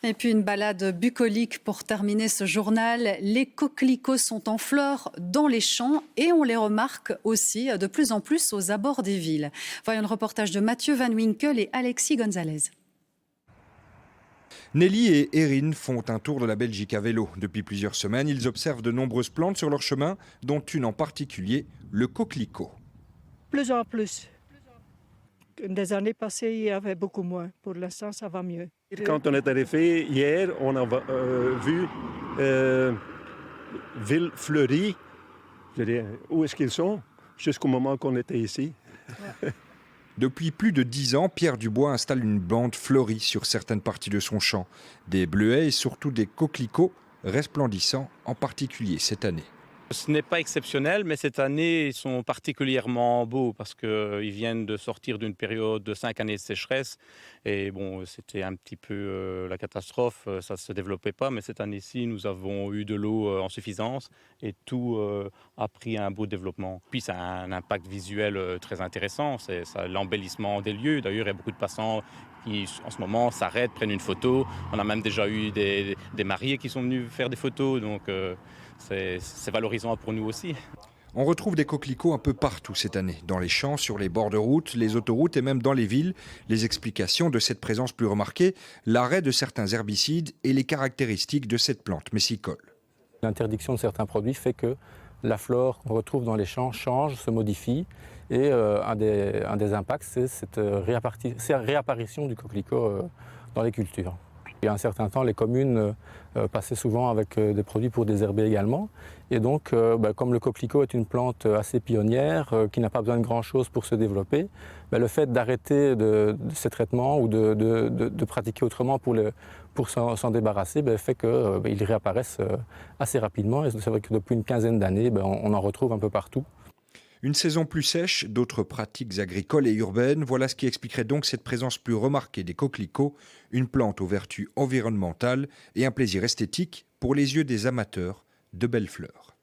Et puis une balade bucolique pour terminer ce journal. Les coquelicots sont en fleurs dans les champs et on les remarque aussi de plus en plus aux abords des villes. Voyons le reportage de Mathieu Van Winkel et Alexis Gonzalez. Nelly et Erin font un tour de la Belgique à vélo. Depuis plusieurs semaines, ils observent de nombreuses plantes sur leur chemin, dont une en particulier, le coquelicot. Plus en plus. Des années passées, il y avait beaucoup moins. Pour l'instant, ça va mieux. Quand on est arrivé hier, on a vu Ville fleurie. Je veux dire, où est-ce qu'ils sont? Jusqu'au moment qu'on était ici. Ouais. Depuis plus de 10 ans, Pierre Dubois installe une bande fleurie sur certaines parties de son champ. Des bleuets et surtout des coquelicots resplendissants, en particulier cette année. Ce n'est pas exceptionnel, mais cette année, ils sont particulièrement beaux parce qu'ils viennent de sortir d'une période de 5 années de sécheresse. Et bon, c'était un petit peu la catastrophe, ça ne se développait pas. Mais cette année-ci, nous avons eu de l'eau en suffisance et tout a pris un beau développement. Puis ça a un impact visuel très intéressant, c'est l'embellissement des lieux. D'ailleurs, il y a beaucoup de passants qui, en ce moment, s'arrêtent, prennent une photo. On a même déjà eu des mariés qui sont venus faire des photos. Donc, c'est valorisant pour nous aussi. On retrouve des coquelicots un peu partout cette année, dans les champs, sur les bords de route, les autoroutes et même dans les villes. Les explications de cette présence plus remarquée, l'arrêt de certains herbicides et les caractéristiques de cette plante messicole. L'interdiction de certains produits fait que la flore qu'on retrouve dans les champs change, se modifie. Et un des impacts, c'est cette réapparition du coquelicot dans les cultures. Il y a un certain temps, les communes passaient souvent avec des produits pour désherber également. Et donc, comme le coquelicot est une plante assez pionnière, qui n'a pas besoin de grand-chose pour se développer, le fait d'arrêter ces traitements ou de pratiquer autrement pour s'en débarrasser fait qu'ils réapparaissent assez rapidement. Et c'est vrai que depuis une quinzaine d'années, on en retrouve un peu partout. Une saison plus sèche, d'autres pratiques agricoles et urbaines, voilà ce qui expliquerait donc cette présence plus remarquée des coquelicots, une plante aux vertus environnementales et un plaisir esthétique pour les yeux des amateurs de belles fleurs.